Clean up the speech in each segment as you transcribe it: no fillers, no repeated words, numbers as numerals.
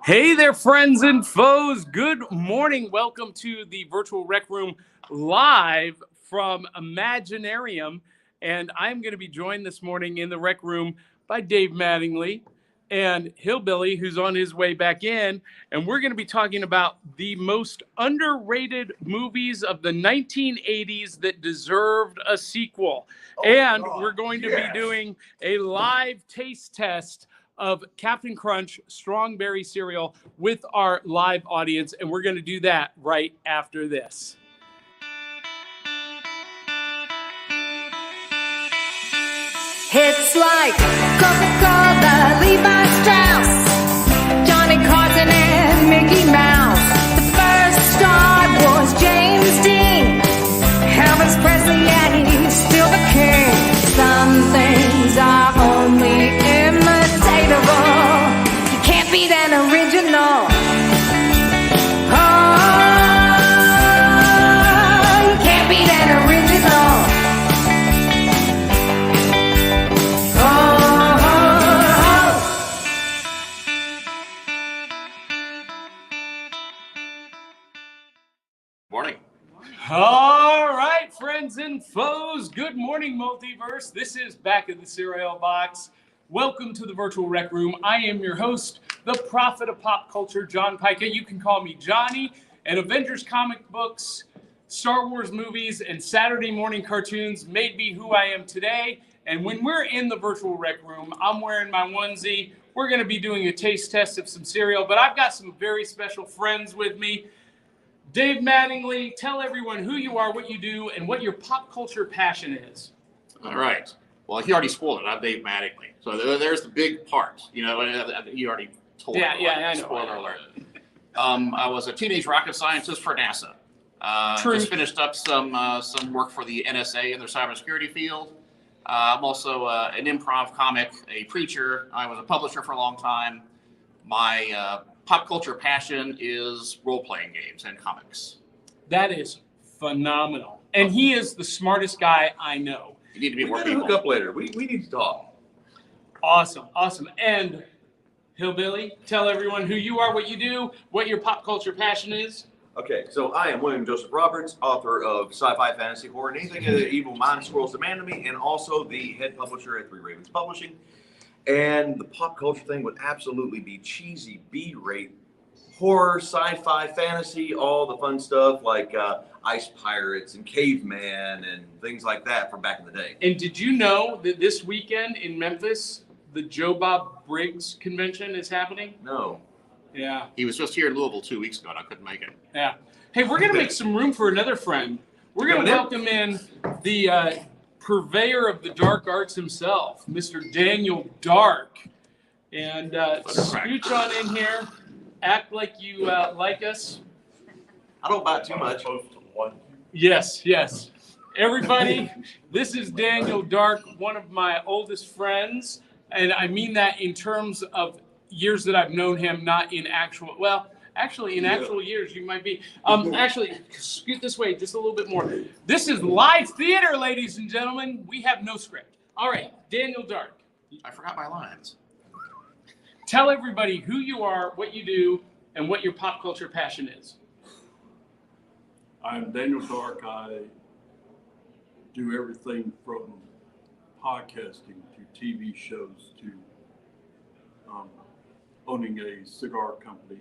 Hey there, friends and foes. Good morning. Welcome to the virtual rec room live from Imaginarium. And I'm going to be joined this morning in the rec room by Dave Mattingly and Hillbilly, who's on his way back in. And we're going to be talking about the most underrated movies of the 1980s that deserved a sequel. We're going to be doing a live taste test of Captain Crunch Strongberry cereal with our live audience, and we're going to do that right after this. It's like Coca-Cola, Levi Strauss, Johnny Carson and Mickey Mouse. The first star was James Dean, Elvis Presley, and he's still the king. Some things are only imitatable. You can't beat an original. Oh, you can't beat an original. Morning. All right, friends and foes. Good morning, Multiverse. This is Back of the Cereal Box. Welcome to the virtual rec room. I am your host, the prophet of pop culture, John Pica. You can call me Johnny. And Avengers comic books, Star Wars movies, and Saturday morning cartoons made me who I am today. And when we're in the virtual rec room, I'm wearing my onesie. We're going to be doing a taste test of some cereal, but I've got some very special friends with me. Dave Mattingly, tell everyone who you are, what you do, and what your pop culture passion is. All right. Well, he already spoiled it. I'm Dave Mattingly. So there's the big part. You know, you already told me. I know. Spoiler alert. I was a teenage rocket scientist for NASA. Just finished up some work for the NSA in their cybersecurity field. I'm also an improv comic, a preacher. I was a publisher for a long time. My pop culture passion is role-playing games and comics. That is phenomenal. And he is the smartest guy I know. You need to be We more gotta people. hook up later. We need to talk. Awesome. And Hillbilly, tell everyone who you are, what you do, what your pop culture passion is. Okay, so I am William Joseph Roberts, author of sci-fi, fantasy, horror, and anything the evil mind squirrels demand of me, and also the head publisher at Three Ravens Publishing. And the pop culture thing would absolutely be cheesy B-rate horror, sci-fi, fantasy, all the fun stuff like ice pirates and caveman and things like that from back in the day. And did you know that this weekend in Memphis, the Joe Bob Briggs convention is happening? No. Yeah. He was just here in Louisville 2 weeks ago, and I couldn't make it. Yeah. Hey, we're going to make some room for another friend. We're going to welcome in the purveyor of the dark arts himself, Mr. Daniel Dark. And scooch on in here. Act like you like us. I don't buy too much. Yes. Everybody, this is Daniel Dark, one of my oldest friends. And I mean that in terms of years that I've known him, not in actual, actually in actual years you might be. Actually, scoot this way just a little bit more. This is live theater, ladies and gentlemen. We have no script. All right, Daniel Dark. I forgot my lines. Tell everybody who you are, what you do, and what your pop culture passion is. I'm Daniel Dark. I do everything from podcasting to TV shows to owning a cigar company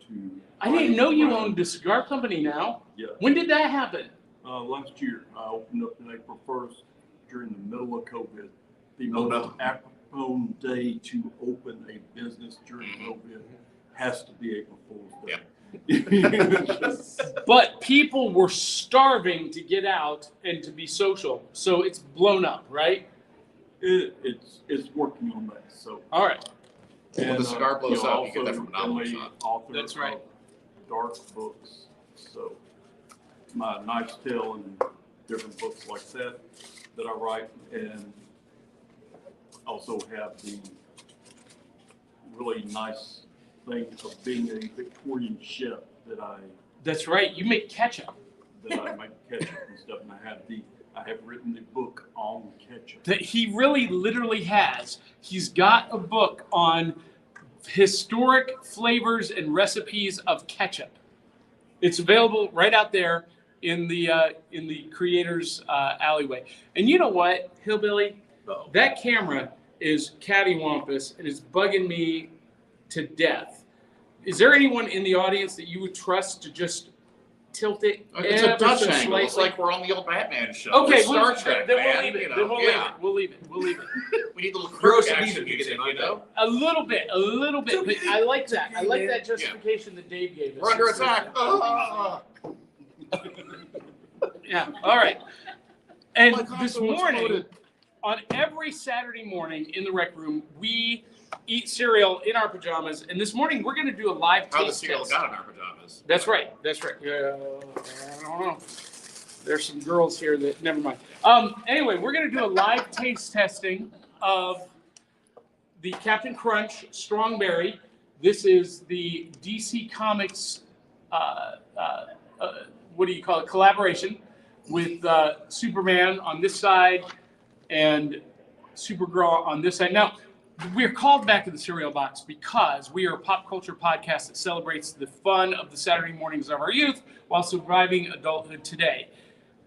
to... I didn't know you owned a cigar company now. Yeah. When did that happen? Last year, I opened up in April 1st during the middle of COVID. The most apropos day to open a business during COVID has to be April Fool's Day. But people were starving to get out and to be social, so it's blown up, right? It's working on that. So all right. When the cigar blows up, you get that from a novel shop. Author That's right. of dark books. So my Knight's Tale and different books like that I write, and also have the really nice thing of being a Victorian chef that I That's right. You make ketchup. that I make ketchup and stuff, and I have written a book on ketchup. That he really literally has. He's got a book on historic flavors and recipes of ketchup. It's available right out there in the creator's alleyway. And you know what, Hillbilly? Uh-oh. That camera is cattywampus and is bugging me to death. Is there anyone in the audience that you would trust to just tilt it? It's a Dutch so angle. It's slightly? like we're on the old Batman show. Okay, It's Star Trek, then man. we'll leave it. You know, Then we'll yeah. leave it. We'll leave it. We need a little Gross crook and action even music, get in, you know? A little bit. But I like that. I like that justification that Dave gave us. We're under attack. Yeah. All right. And My this console morning, exploded. on every Saturday morning in the rec room, we eat cereal in our pajamas. And this morning, we're going to do a live How the taste cereal test. got in our pajamas. That's right. Yeah, I don't know. There's some girls here that never mind. Anyway, we're going to do a live taste testing of the Captain Crunch Strongberry. This is the DC Comics, what do you call it? Collaboration with Superman on this side and Supergirl on this side. Now, we're called Back of the Cereal Box because we are a pop culture podcast that celebrates the fun of the Saturday mornings of our youth while surviving adulthood today.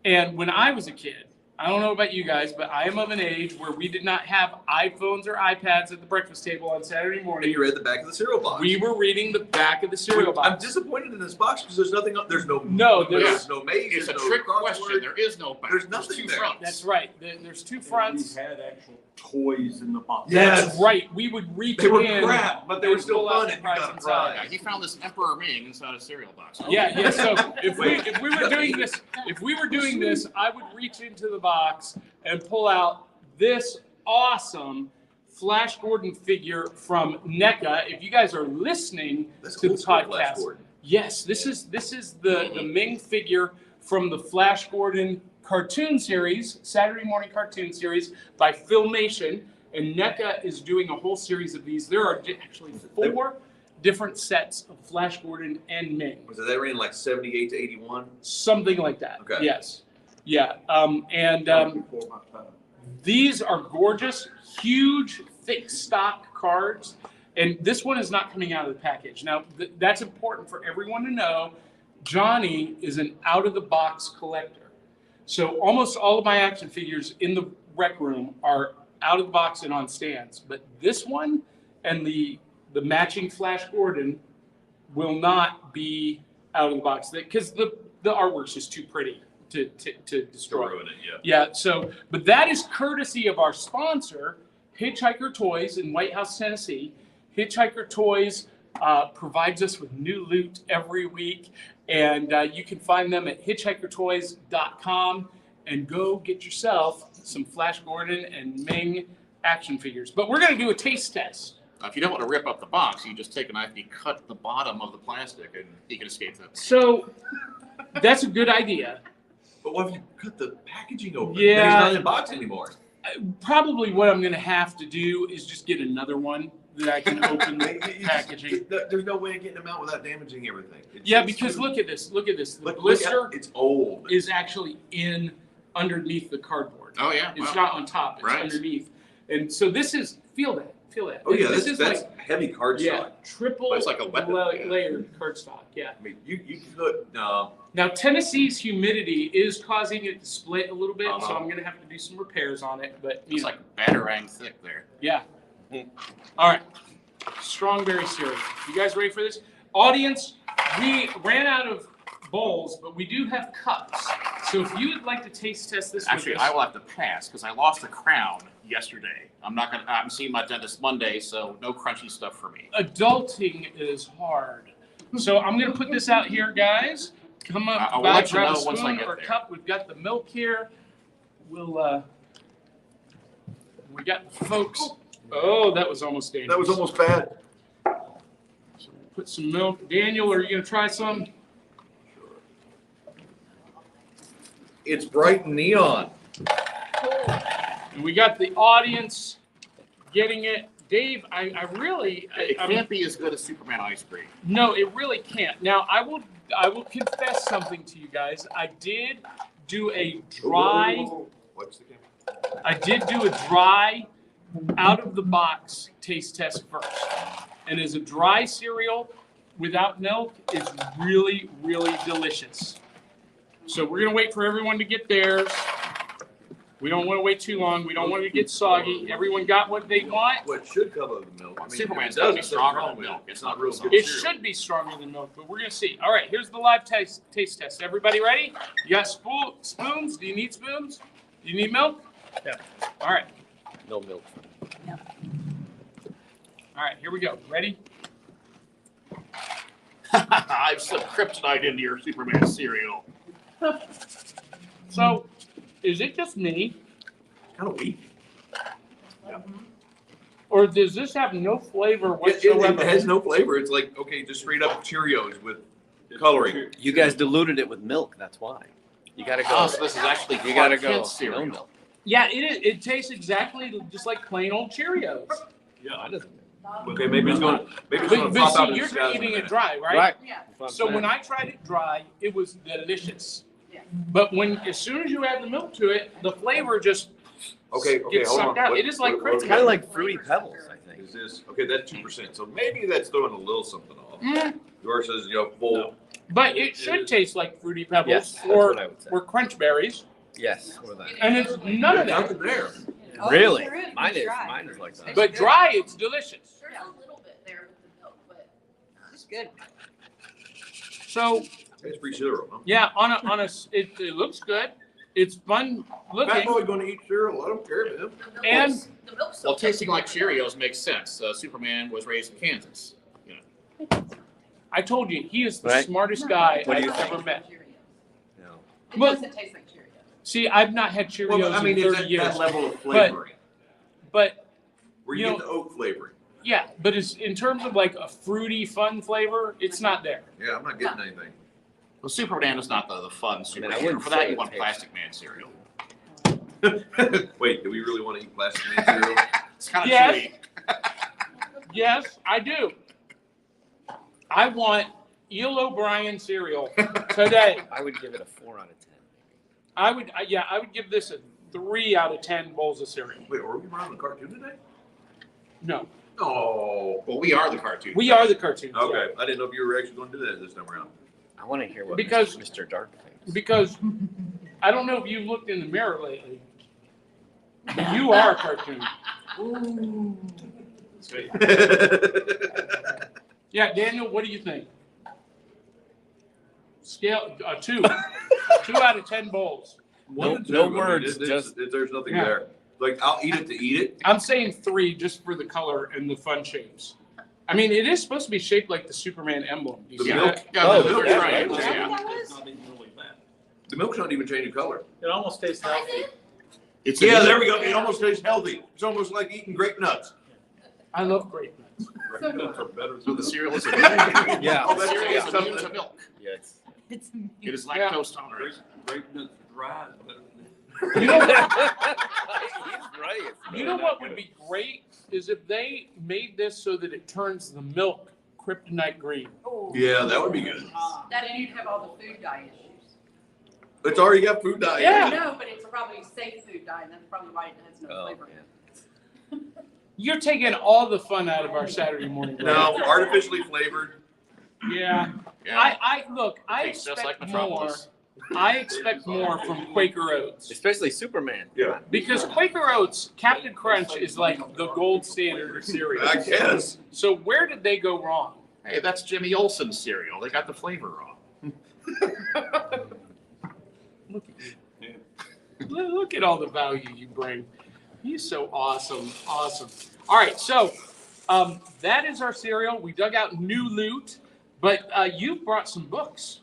And when I was a kid, I don't know about you guys, but I am of an age where we did not have iPhones or iPads at the breakfast table on Saturday And morning. you read the back of the cereal box. We were reading the back of the cereal I'm box. disappointed in this box because there's nothing. There's no. No, there's no maze. It's a there's no trick crossword. question. There is no back. There's nothing two there. fronts. That's right. There's two fronts. We had actual toys in the box. Yes. That's right. We would reach They were in. crap, but they were and still pull out fun, the and you prize got a inside. Yeah, he found this Emperor Ming inside a cereal box. Yeah. So if we were doing this, I would reach into the box and pull out this awesome Flash Gordon figure from NECA. If you guys are listening That's to the old school Flash podcast, Gordon. yes, this is the Ming figure from the Flash Gordon cartoon series, Saturday morning cartoon series by Filmation, and NECA is doing a whole series of these. There are actually 4 different sets of Flash Gordon and Ming. Was it that ran like 78 to 81? Something like that. Okay. Yes. Yeah. Before my time. These are gorgeous, huge, thick stock cards. And this one is not coming out of the package. Now, that's important for everyone to know. Johnny is an out-of-the-box collector. So almost all of my action figures in the rec room are out of the box and on stands. But this one and the matching Flash Gordon will not be out of the box because the artwork's just too pretty to destroy. To ruin it, yeah. Yeah, so, but that is courtesy of our sponsor, Hitchhiker Toys in White House, Tennessee. Hitchhiker Toys provides us with new loot every week, and you can find them at hitchhikertoys.com and go get yourself some Flash Gordon and Ming action figures. But we're going to do a taste test. If you don't want to rip up the box, you just take a knife and you cut the bottom of the plastic, and he can escape that. So that's a good idea. But what if you cut the packaging open? Yeah. Then it's not in the box anymore. Probably what I'm going to have to do is just get another one that I can open the packaging. There's no way of getting them out without damaging everything. Yeah, because look at this. Look at this. The Look blister it's old. is actually underneath the cardboard. Oh yeah, It's wow. not on top. It's Right. underneath. And so this is, feel that. Oh yeah, this is that's like, heavy cardstock. triple It's like a weapon, yeah. layered cardstock. Yeah. I mean, you could no. Now, Tennessee's humidity is causing it to split a little bit, so Uh-huh. I'm going to have to do some repairs on it. But, you It's know, like batarang thick there. yeah. All right. Strongberry cereal. You guys ready for this? Audience, we ran out of bowls, but we do have cups. So if you would like to taste test this Actually, with I us, will have to pass because I lost a crown yesterday. I'm seeing my dentist Monday, so no crunchy stuff for me. adulting is hard. So I'm going to put this out here, guys. Come up, I will by, let you grab a know once I spoon get or a there. cup. We've got the milk here. We'll, we got the folks. Oh, that was almost dangerous. That was almost bad. So we'll put some milk. Daniel, are you going to try some? It's bright and neon. And we got the audience getting it. Dave, I really, It I'm- can't be as good as Superman ice cream. no, it really can't. Now, I will confess something to you guys. I did do a dry, Watch the camera. I did do a dry, out of the box taste test first. and as a dry cereal without milk is really, really delicious. So we're gonna wait for everyone to get theirs. We don't want to wait too long. We don't want it to get soggy. Everyone got what they want. What should come of the milk? I mean, Superman's it gotta be doesn't stronger wrong than with milk. it. It's not real good good. It cereal. should be stronger than milk, but we're gonna see. All right, here's the live taste test. Everybody ready? You got spoons? Do you need spoons? Do you need milk? Yeah. All right. No milk. All right, here we go. Ready? I've slipped kryptonite into your Superman cereal. So, is it just me, Kind of weak. or does this have no flavor It whatsoever? has no flavor. It's like, okay, just straight up Cheerios with coloring. You guys diluted it with milk. That's why. You gotta go. Oh, so this is actually You gotta Clark go. Kent No cereal. milk. Yeah, it is. It tastes exactly just like plain old Cheerios. Yeah, That doesn't. Okay, maybe it's gonna But pop out see, in you're disguise in a eating it minute. dry, right? Right. Yeah. That's what I'm So saying. when I tried it dry, it was delicious. Yeah. But as soon as you add the milk to it, the flavor just Okay, gets hold sucked on. out. It is like It's kind of like Fruity Pebbles, I think. Is this okay? That's 2%. So maybe that's throwing a little something off. Mm, Yours says full. No. but it should taste like Fruity Pebbles Yes, that's or what I would say. Crunch Berries, Yes. Or that. and it's none of that. Nothing there. Really? there is. Mine is. Dry. Mine is like that. But dry, it's delicious. There's a little bit there with the milk, but it's good. So It's free cereal. Huh? yeah, it looks good. It's fun Fat looking, boy going to eat cereal. I don't care, man. and The milk's Well, tasting like Cheerios makes sense. Superman was raised in Kansas. You know. I told you he is the Right. smartest guy What do I've you think? ever met. No. It Well- doesn't taste like Cheerios. See, I've not had Cheerios Well, I mean, in it's 30 at years, that level of flavoring but where you you get the oat flavoring. yeah, but it's in terms of like a fruity, fun flavor, it's not there. Yeah, I'm not getting anything. Well, Superman is not the fun I superhero. wouldn't For say that, you it want tastes- Plastic Man cereal. Wait, do we really want to eat plastic man cereal? It's kind of Yes. chewy. Yes, I do. I want Eel O'Brien cereal today. I would give it a 4 out of 10. I would give this a 3 out of 10 bowls of cereal. Wait, are we running the cartoon today? No, Oh. Well, we are the cartoon. we are the cartoons. yeah. Okay, I didn't know if you were actually going to do that this time around. I want to hear what Because- Mr. Dark thinks. Because I don't know if you've looked in the mirror lately, but you are a cartoon. Yeah, Daniel, what do you think? Scale 2. 2 out of 10 bowls. No- One to no two, I mean, words, there's nothing Yeah. there. Like, I'll eat it to eat it. I'm saying 3 just for the color and the fun shapes. I mean, it is supposed to be shaped like the Superman emblem. Do you The see milk? that? Yeah, Oh, they're yeah, trying, right. yeah. It's not even really bad. The milk's not even changing color. It almost tastes healthy. It's Yeah, there we go. It almost tastes healthy. It's almost like eating grape nuts. I love grape nuts. Grape nuts are better. So the cereal is Yeah. Oh, the cereal is immune to milk. Yes. It is lactose tolerant. Grape nuts dry is better than. You know, He's right. you know what would be great is if they made this so that it turns the milk kryptonite green. Yeah, that would be good. That and you'd have all the food dye issues. It's already got food dye. Yeah. No, but it's probably a safe food dye, and that's probably why it has no Oh, flavor. yeah. You're taking all the fun out of our Saturday morning. No, artificially flavored. Yeah. Yeah. I look. I Tastes just like expect more. Metropolis. I expect more from Quaker Oats Especially Superman. Yeah. because Quaker Oats, Captain Crunch is like the gold standard of cereal. I guess. So where did they go wrong? Hey, that's Jimmy Olsen's cereal. They got the flavor wrong. Look at you. Look at all the value you bring. He's so awesome. Awesome. All right, so that is our cereal. We dug out new loot, but you brought some books.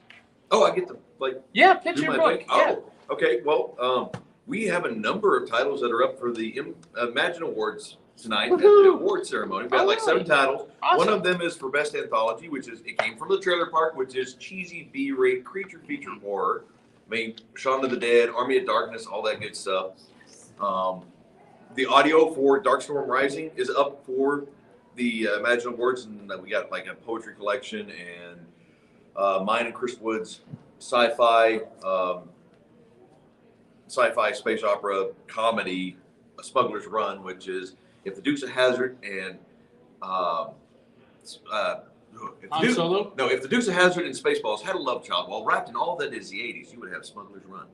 Oh, I get to like Yeah, pitch do your my book. thing. Yeah. Oh, okay. Well, we have a number of titles that are up for the Imagine Awards tonight at the Woohoo. award ceremony. We got Oh, like 7 titles. Awesome. One of them is for Best Anthology, which is It Came from the Trailer Park, which is cheesy B-rate creature feature horror. I mean, Shaun of the Dead, Army of Darkness, all that good stuff. The audio for Darkstorm Rising is up for the Imagine Awards, and we got like a poetry collection and mine and Chris Wood's sci-fi space opera comedy, A Smuggler's Run, which is If the Dukes of Hazzard and if Han Solo? No, if the Dukes of Hazzard and Spaceballs had a love child, while wrapped in all that is the 80s, you would have Smuggler's Run.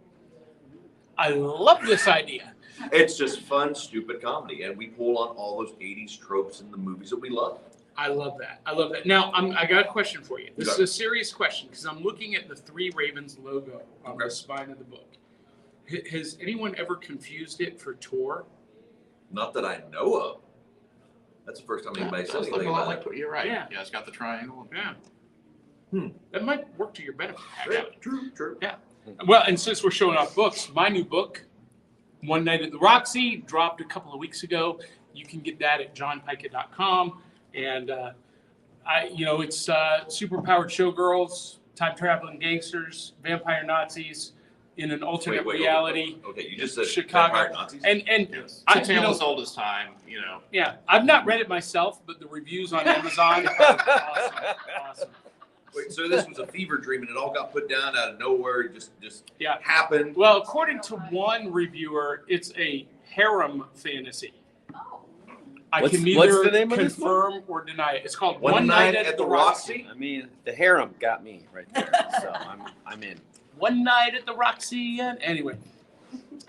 I love this idea. It's just fun, stupid comedy, and we pull on all those 80s tropes in the movies that we love. I love that. I love that. Now, I got a question for you. This Okay. is a serious question because I'm looking at the Three Ravens logo on the spine of the book. Has anyone ever confused it for Tor? Not that I know of. That's the first time anybody said Does look anything a lot about it. like, you're right. Yeah. Yeah, it's got the triangle. Yeah. That might work to your benefit. Yeah, true. Yeah. Well, and since we're showing off books, my new book, One Night at the Roxy, dropped a couple of weeks ago. You can get that at johnpica.com. And, it's superpowered showgirls, time traveling gangsters, vampire Nazis in an alternate reality. Okay, you just said Chicago. vampire Nazis? And Yes. I, It's a tale as old as time, you know. yeah, I've not read it myself, but the reviews on Amazon are awesome. Wait, so this was a fever dream and it all got put down out of nowhere, it just Yeah. happened? Well, according to one reviewer, it's a harem fantasy. Oh. I What's- can what's neither the name of this confirm or deny it. It's called One Night at the Roxy? I mean, the harem got me right there, so I'm in. One Night at the Roxy. And anyway,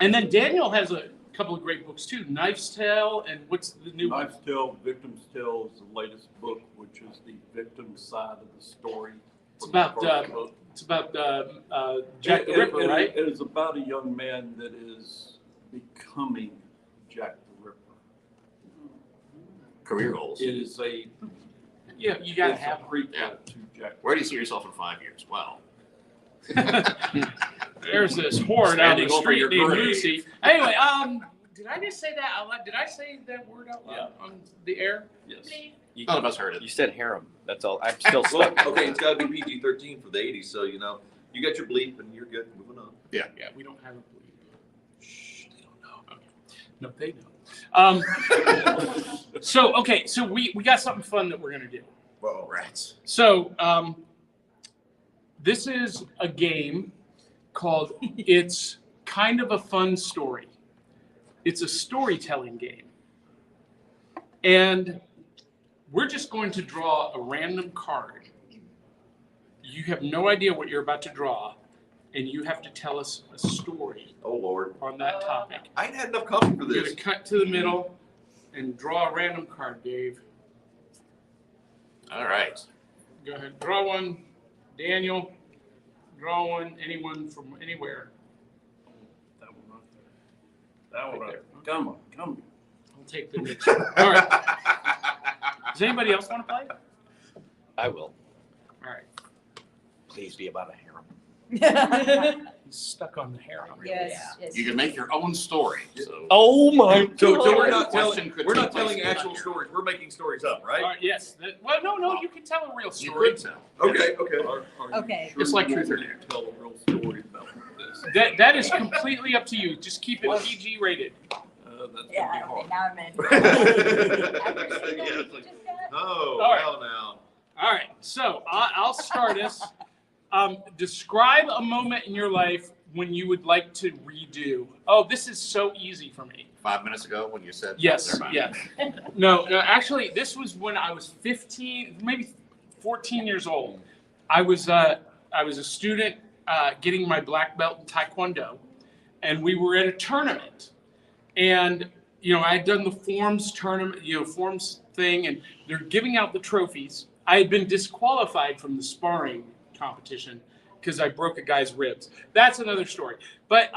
and then Daniel has a couple of great books too. Knife's Tale and what's the new one? Knife's Tale, Victim's Tale is the latest book, which is the victim side of the story. It's about Jack the Ripper, right? It is about a young man that is becoming Jack the Ripper. Career goals. It is a Yeah, you gotta it's have a prequel to Jack. Where do you see yourself in 5 years? Well, There's this horde out in Standing the over street your named grave. Lucy. Anyway, did I just say that out loud? Did I say that word out loud on the air? Yes. none of us heard it. You said harem. That's all. I'm still Well, stuck. okay, it's gotta be PG-13 for the 80s, so you got your bleep and you're good, moving on. Yeah, we don't have a bleep. Shh, they don't know. Okay. No, they know. So we got something fun that we're gonna do. Well, rats. So this is a game called It's Kind of a Fun Story. It's a storytelling game. And we're just going to draw a random card. You have no idea what you're about to draw, and you have to tell us a story Oh, Lord. on that topic. I ain't had enough coffee for You're this. going to cut to the middle and draw a random card, Dave. All right. Go ahead, draw one. Daniel, draw one. Anyone from anywhere. That one right there. That one right there. Come on. I'll take the next one. All right. Does anybody else want to play? I will. All right. Please be about a harem. He's stuck on the harem. Yes. You can make your own story. So Oh my So we're The not question could we're take not place telling in actual here. stories. We're making stories up, All right? right, yes. Well, no, you can tell a real you story. could tell. Okay. Are you Okay. sure It's like you truth or want me dare. to tell a real story about this? That is completely up to you. Just keep it PG rated. That's Yeah, gonna okay, be hard. now I'm in. Yeah, it's like, oh, All right. hell no. All right, so I'll start us. Describe a moment in your life when you would like to redo. Oh, this is so easy for me. 5 minutes ago when you said Yes, never mind. yes. No, actually, this was when I was 15, maybe 14 years old. I was a student getting my black belt in Taekwondo, and we were at a tournament. And, I had done the forms tournament, forms thing, and they're giving out the trophies. I had been disqualified from the sparring competition because I broke a guy's ribs. That's another story. But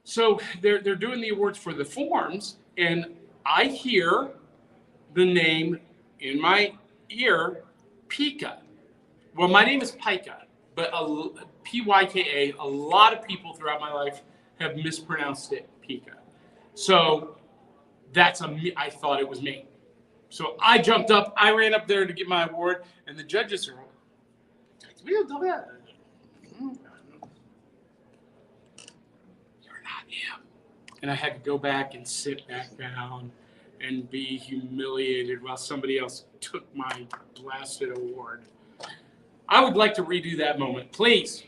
so they're doing the awards for the forms, and I hear the name in my ear, Pika. Well, my name is Pika, but Pyka. A lot of people throughout my life have mispronounced it Pika. So I thought it was me. So I jumped up, I ran up there to get my award, and the judges are all, you're not him. And I had to go back and sit back down and be humiliated while somebody else took my blasted award. I would like to redo that moment, please.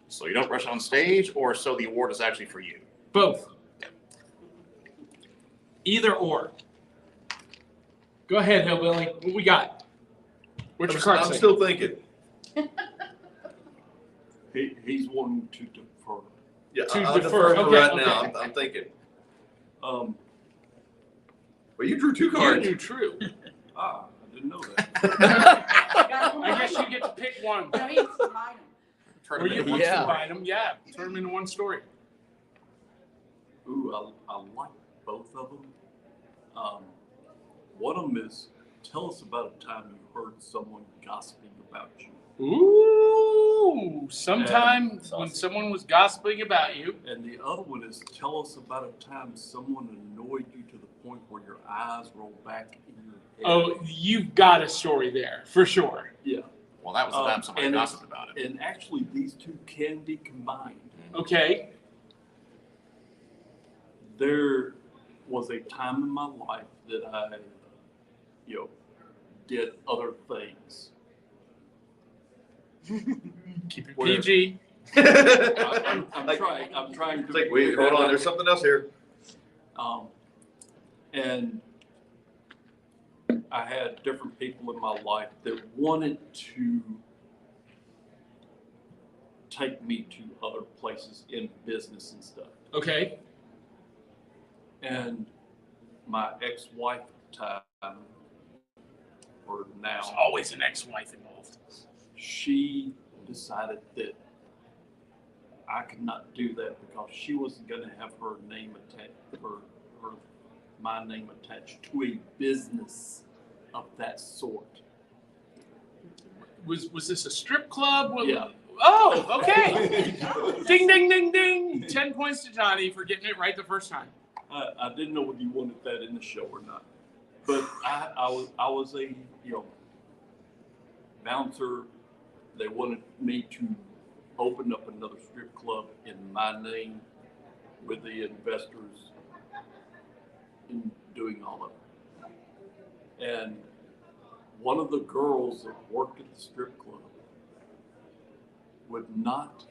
So you don't rush on stage, or so the award is actually for you. Both. Either or. Go ahead, Hillbilly. What we got? What's your card I'm say? still thinking. He's wanting to defer. Yeah, To I'll defer. defer for Okay, right okay. now. I'm thinking. Um, Well, you drew 2 You cards. knew true. I didn't know that. I guess you get to pick one. No, he needs to combine them. Turn Or it you into want one to Yeah. combine them. Yeah. Turn them into one story. Ooh, I like both of them. One of them is, tell us about a time you heard someone gossiping about you. Ooh, sometime That's when awesome. someone was gossiping about you. And the other one is, tell us about a time someone annoyed you to the point where your eyes rolled back in your head. Oh, you've got a story there for sure. Yeah. Well, that was the time somebody and gossiped about it. And actually, these two can be combined. Okay. There was a time in my life that I, did other things. Keep it Where- PG. I'm trying to. It's like, wait, hold on. There's something else here. And I had different people in my life that wanted to take me to other places in business and stuff. Okay. And my ex-wife at the time, or now, There's always an ex-wife involved. she decided that I could not do that because she wasn't going to have her name attached, my name attached to a business of that sort. Was this a strip club? Yeah. Oh, okay. Ding, ding, ding, ding. 10 points to Johnny for getting it right the first time. I didn't know whether you wanted that in the show or not, but I was a bouncer. They wanted me to open up another strip club in my name with the investors in doing all of it. And one of the girls that worked at the strip club would not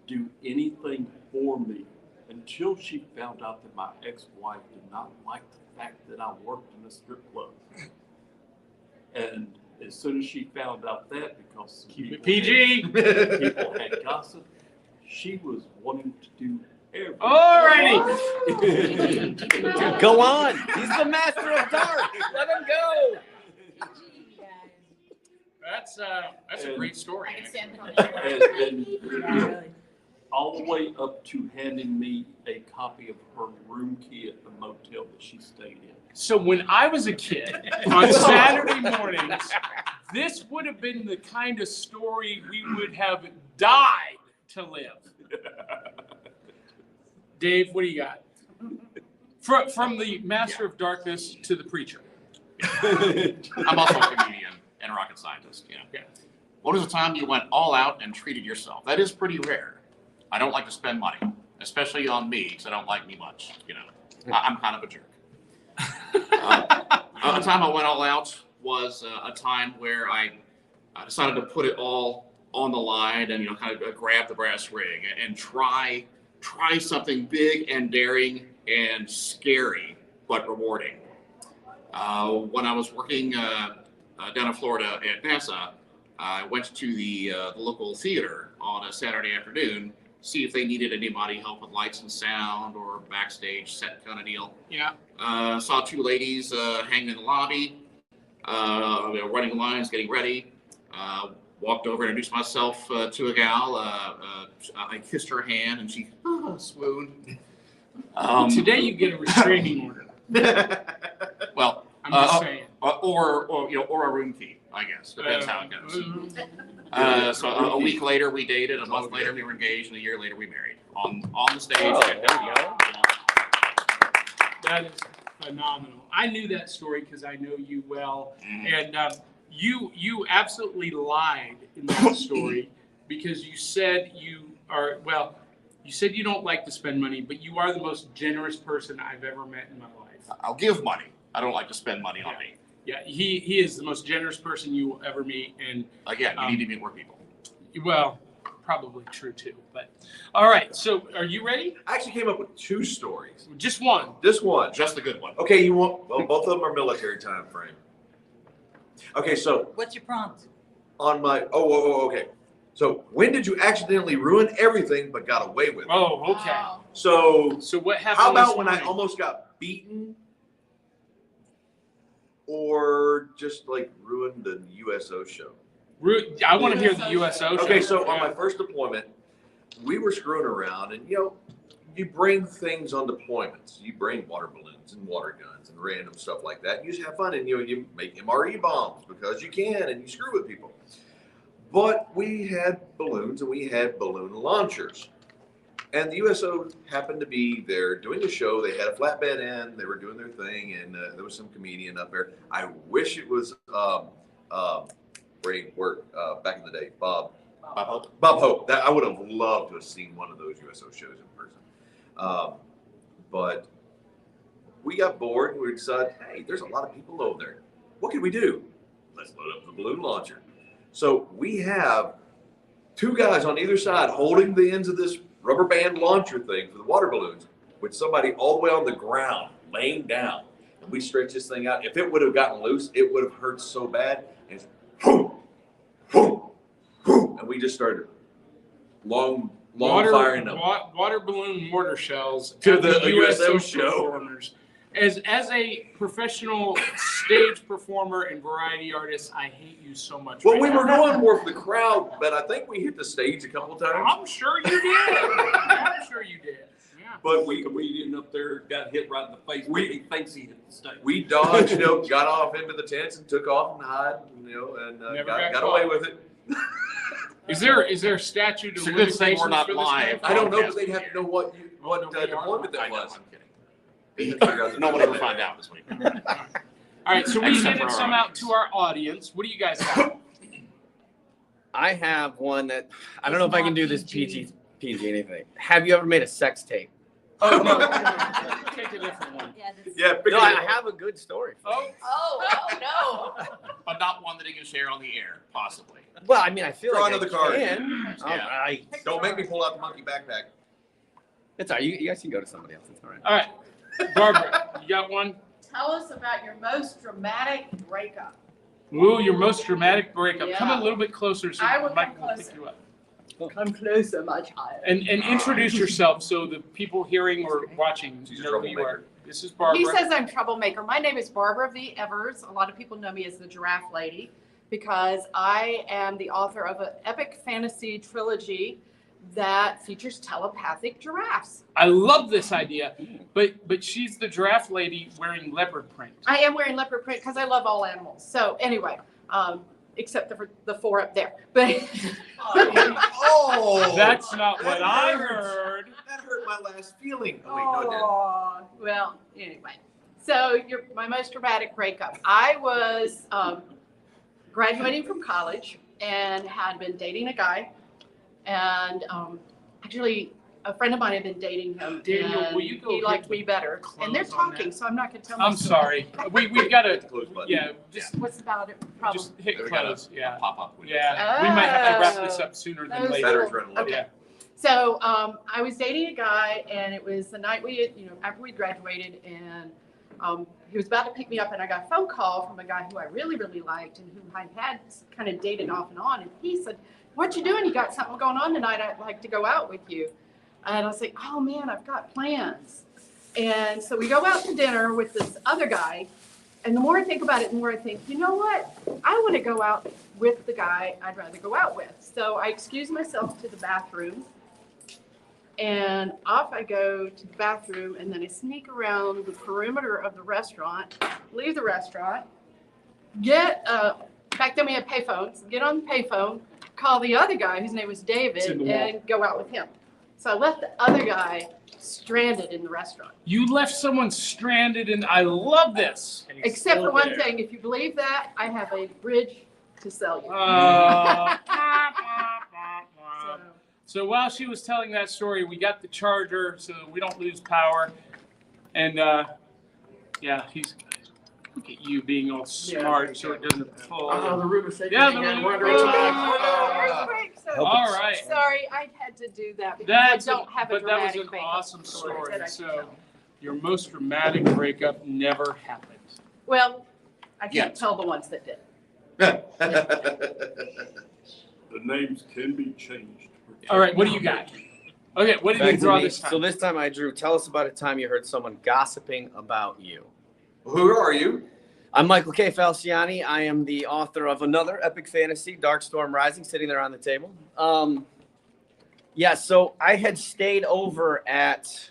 do anything for me until she found out that my ex-wife did not like the fact that I worked in a strip club. And as soon as she found out that, because Keep it PG. people had gossip, she was wanting to do everything. Alrighty. Go on. He's the master of dark. Let him go. That's a great story. I can stand it on And the all the way up to handing me a copy of her room key at the motel that she stayed in. So when I was a kid, on Saturday mornings, this would have been the kind of story we would have died to live. Dave, what do you got? From the master of darkness to the preacher. I'm also a comedian and rocket scientist. Yeah. What is the time you went all out and treated yourself? That is pretty rare. I don't like to spend money, especially on me, because I don't like me much. I'm kind of a jerk. A time I went all out was a time where I decided to put it all on the line and kind of grab the brass ring and try something big and daring and scary but rewarding. When I was working down in Florida at NASA, I went to the local theater on a Saturday afternoon, see if they needed anybody help with lights and sound or backstage set kind of deal. Yeah. Saw 2 ladies hanging in the lobby, running lines, getting ready. Walked over, introduced myself to a gal. I kissed her hand, and she swooned. Today you get a restraining order. Well, I'm just saying. or a room key, I guess. Depends how it goes. So a week later we dated, a month later we were engaged, and a year later we married on the stage. Oh, there you go. That is phenomenal. I knew that story because I know you well, and you absolutely lied in that story because you said you said you don't like to spend money, but you are the most generous person I've ever met in my life. I'll give money. I don't like to spend money on me. Yeah, he is the most generous person you will ever meet, and Again, you need to meet more people. well, probably true too. But all right, so are you ready? I actually came up with 2 stories. Just one. This one. Just the good one. Okay, you want, well, both of them are military time frame. Okay, so What's your prompt? on my, okay. So when did you accidentally ruin everything but got away with it? Oh, okay. Wow. So what happened? How about this when I morning? almost got beaten? Or just like ruined the USO show? I want to hear the USO show. Okay, so on my first deployment, we were screwing around, and you bring things on deployments. You bring water balloons and water guns and random stuff like that. You just have fun, and you make MRE bombs because you can, and you screw with people. But we had balloons and we had balloon launchers, and the USO happened to be there doing a show. They had a flatbed end. They were doing their thing, and there was some comedian up there. I wish it was where he worked back in the day, Bob Hope. Bob Hope. That I would have loved to have seen one of those USO shows in person. But we got bored and we decided, hey, there's a lot of people over there. What can we do? Let's load up the balloon launcher. So we have 2 guys on either side holding the ends of this rubber band launcher thing for the water balloons with somebody all the way on the ground, laying down. And we stretched this thing out. If it would have gotten loose, it would have hurt so bad. And it's boom, boom, boom. And we just started long firing them. Water balloon mortar shells To at the USO show. performers. As a professional stage performer and variety artist, I hate you so much. Well, right we now. were going more for the crowd, but I think we hit the stage a couple of times. I'm sure you did. I'm sure you did. Yeah. But We comedian up there got hit right in the face. He thinks he hit the stage. we dodged, got off into the tents and took off and hid, and Never got got away caught. with it. Is there a statute It's of a good thing limitations we're not for this live. kind of I don't know, thing? because they'd have to know what deployment I that know, was. I'm kidding. No one ever find out this week. All right, so we Except handed for some our out to our audience. What do you guys got? I have one that I don't know if I can do this PG anything. Have you ever made a sex tape? Oh no, take a different one. Yeah. Yeah, pick No, it I up. have a good story. Oh, Oh no. But not one that he can share on the air, possibly. Well, I mean, I feel Draw like another I card. can. All Yeah. right. Don't make me pull out the monkey backpack. It's all right. You guys can go to somebody else. It's all right. all right, Barbara, you got one? Tell us about your most dramatic breakup. Ooh, your most dramatic breakup. Come Yeah. a little bit closer so I will Mike come will pick closer. you up. Come closer, my child. And introduce yourself so the people hearing or watching She's a know who you are. troublemaker. This is Barbara. He says I'm troublemaker. My name is Barbara V. Evers. A lot of people know me as the Giraffe Lady because I am the author of an epic fantasy trilogy that features telepathic giraffes. I love this idea, but she's the giraffe lady wearing leopard print. I am wearing leopard print because I love all animals. So anyway, except for the 4 up there. But Oh, That's not what that I hurts. heard. That hurt my last feeling. Oh, wait, no, it didn't. oh, well, anyway. So my most dramatic breakup. I was graduating from college and had been dating a guy, and actually a friend of mine had been dating him. Daniel, and will you go he hit liked the me better. close And they're on talking, that? so I'm not going to tell my I'm story. sorry. We've got Hit to, the close button. yeah, just What's about it? Problem. just hit We got close. a Yeah, pop up. yeah. We might have to wrap this up sooner than Those later. Battery's running low. Okay. Yeah. So I was dating a guy, and it was the night we had, after we graduated, and he was about to pick me up, and I got a phone call from a guy who I really, really liked and who I had kind of dated off and on. And he said, "What you doing? You got something going on tonight? I'd like to go out with you." And I was like, "Oh man, I've got plans." And so we go out to dinner with this other guy. And the more I think about it, the more I think, you know what? I want to go out with the guy I'd rather go out with. So I excuse myself to the bathroom. And off I go to the bathroom, and then I sneak around the perimeter of the restaurant, leave the restaurant, back then we had payphones, get on the payphone, call the other guy, whose name was It's in David, the wall. and go out with him. So I left the other guy stranded in the restaurant. You left someone stranded, and I love this. Except for one thing, if you believe that, I have a bridge to sell you. So, So while she was telling that story, we got the charger so that we don't lose power. And yeah, look at you being all smart so it doesn't fall. the river said Yeah, the river. where's the break? So hope All it's- right. Sorry, I had to do that because I don't have a but that was dramatic an makeup awesome story. that I can So tell. your most dramatic breakup never happened. Well, I can't Yes. tell the ones that did. The names can be changed. All right, what do you got? Okay, what did Back you to draw me. this time? So this time I drew, tell us about a time you heard someone gossiping about you. Who are you? I'm Michael K. Falciani. I am the author of another epic fantasy, Darkstorm Rising, sitting there on the table. Yeah, so I had stayed over at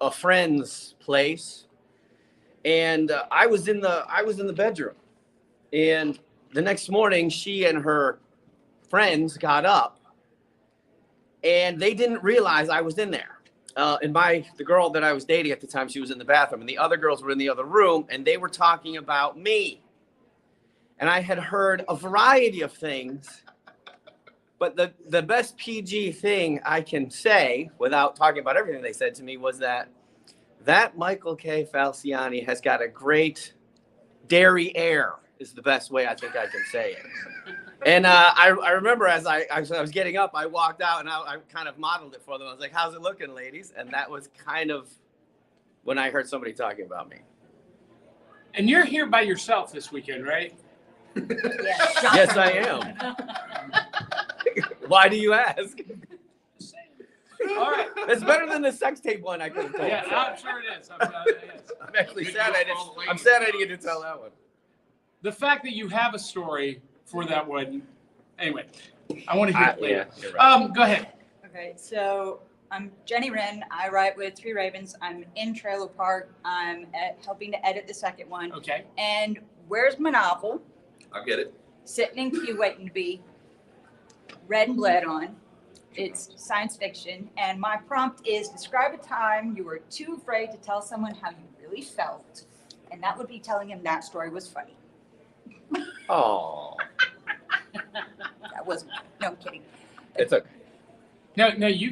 a friend's place, and I was in the bedroom. And the next morning, she and her friends got up, and they didn't realize I was in there. And the girl that I was dating at the time, she was in the bathroom, and the other girls were in the other room, and they were talking about me. And I had heard a variety of things, but the best PG thing I can say, without talking about everything they said to me, was that Michael K. Falciani has got a great dairy air, is the best way I think I can say it. And I remember as I was getting up, I walked out and I kind of modeled it for them. I was like, "How's it looking, ladies?" And that was kind of when I heard somebody talking about me. And you're here by yourself this weekend, right? Yes, I am. Why do you ask? All right. It's better than the sex tape one I could have told. Yeah, I'm sure it is. I'm actually Good sad news I for didn't. all the I'm ladies. sad I didn't get to tell that one. The fact that you have a story for that one. Anyway, I want to hear it later. Yeah, you're right. Go ahead. Okay, so I'm Jenny Wren. I write with Three Ravens. I'm in Trailer Park. I'm helping to edit the second one. Okay. And where's my novel? I get it. Sitting in queue waiting to be read and bled on. It's science fiction. And my prompt is describe a time you were too afraid to tell someone how you really felt. And that would be telling him that story was funny. Oh, That wasn't, no, I'm kidding. it's okay. No, you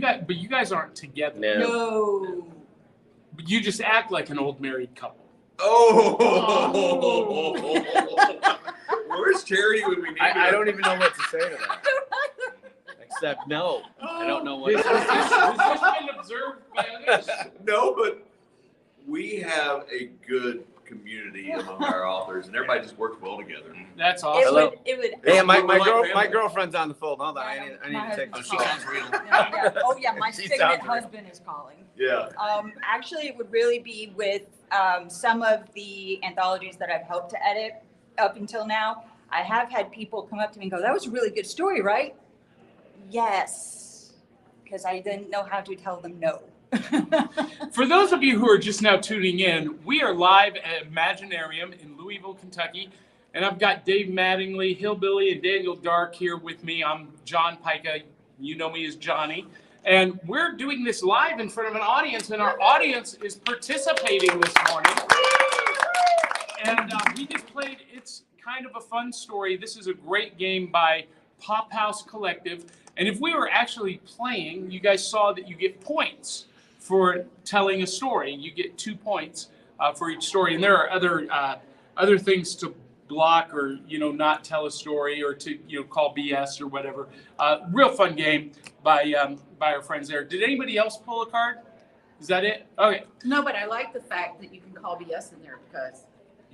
guys aren't together. No. No. But you just act like an old married couple. Oh. Where's Charity when we need I her? don't even know what to say to that. Except no. I don't know what. Has this been observed by others? No, but we have a good community among our authors, and everybody just works well together. That's It awesome. Hello? would, it would. Hey, my Like family. girlfriend's on the phone. Hold on, Yeah, I need to take Oh, this she call. sounds real. Oh yeah, my She signet sounds real. husband is calling. Yeah. Actually, it would really be with some of the anthologies that I've helped to edit up until now. I have had people come up to me and go, "That was a really good story, right?" Yes, because I didn't know how to tell them no. For those of you who are just now tuning in, we are live at Imaginarium in Louisville, Kentucky. And I've got Dave Mattingly, Hillbilly and Daniel Dark here with me. I'm John Pica. You know me as Johnny. And we're doing this live in front of an audience, and our audience is participating this morning. And we just played It's Kind of a Fun Story. This is a great game by Pop House Collective. And if we were actually playing, you guys saw that you get points for telling a story. You get 2 points for each story. And there are other things to block or, not tell a story or to, call BS or whatever. Real fun game by our friends there. Did anybody else pull a card? Is that it? Okay. No, but I like the fact that you can call BS in there because.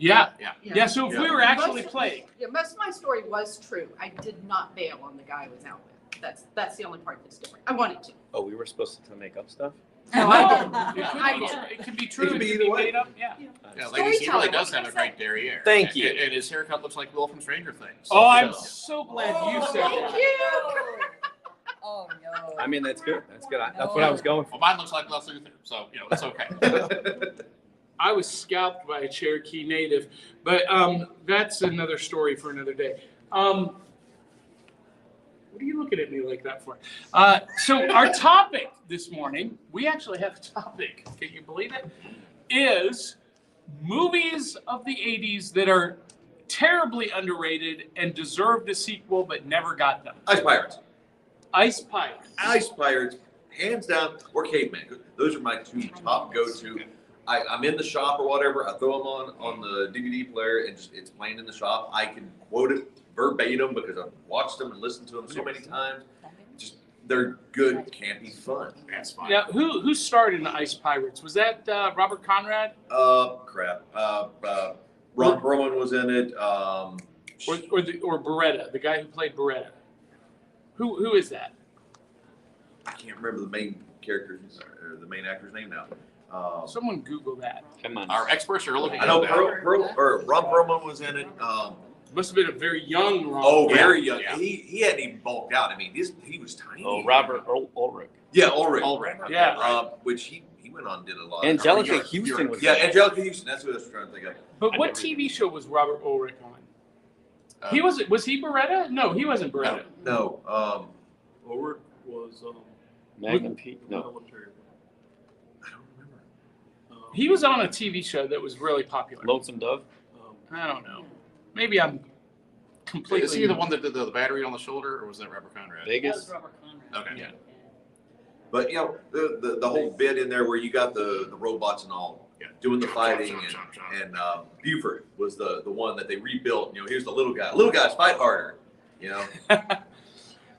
Yeah. Yeah. Yeah. So if we were actually Most- playing. Yeah, most of my story was true. I did not bail on the guy I was out with. That's the only part that's different. I wanted to. Oh, we were supposed to make up stuff? No, I didn't. It could be true. It could be It either way. made up. Yeah. Yeah, ladies, he really Storytelling. does have a great derriere. Thank you. And his haircut looks like Will from Stranger Things. Oh, I'm So- so glad you said Thank that. you. Oh no. I mean, that's good. That's good. That's what I was going for. Well, mine looks like Les Luthor, so, it's okay. I was scalped by a Cherokee native, but that's another story for another day. What are you looking at me like that for? So our topic this morning, we actually have a topic, can you believe it? Is movies of the 80s that are terribly underrated and deserved a sequel but never got them. Ice Pirates. Ice Pirates. Ice Pirates, hands down, or Caveman. Those are my two top go-to. I'm in the shop or whatever. I throw them on the DVD player and it's playing in the shop. I can quote it verbatim because I've watched them and listened to them so many times. They're good, campy fun. That's fine. Now, who starred in the Ice Pirates? Was that Robert Conrad? Crap. Ron Perlman was in it. Or Beretta, the guy who played Beretta? Who is that? I can't remember the main character's or the main actor's name now. Someone Google that. Come on. Our experts are looking I at know that. Ron Perlman was in it. Must have been a very young Ron. Oh, very young. Yeah. He hadn't even bulked out. I mean, he was tiny. Oh, Robert Ulrich. Yeah, Ulrich. Ulrich. Okay, Yeah. right. Which he went on and did a lot. Angelica You're- Houston you're- was Yeah, in it. Angelica Houston. That's what I was trying to think of. But what TV show was Robert Ulrich on? Uh, Was he Beretta? No, he wasn't Beretta. No. Ulrich was, Magnum Pete. No. military. I don't remember. He was on a TV show that was really popular. Lonesome Dove. I don't know. Maybe I'm completely. Is he the one that did the battery on the shoulder, or was that Robert Conrad? Vegas. Okay. Yeah. But the whole bit in there where you got the robots and all Yeah. doing the fighting, Jump. and Buford was the one that they rebuilt. Here's the little guy. Little guys fight harder.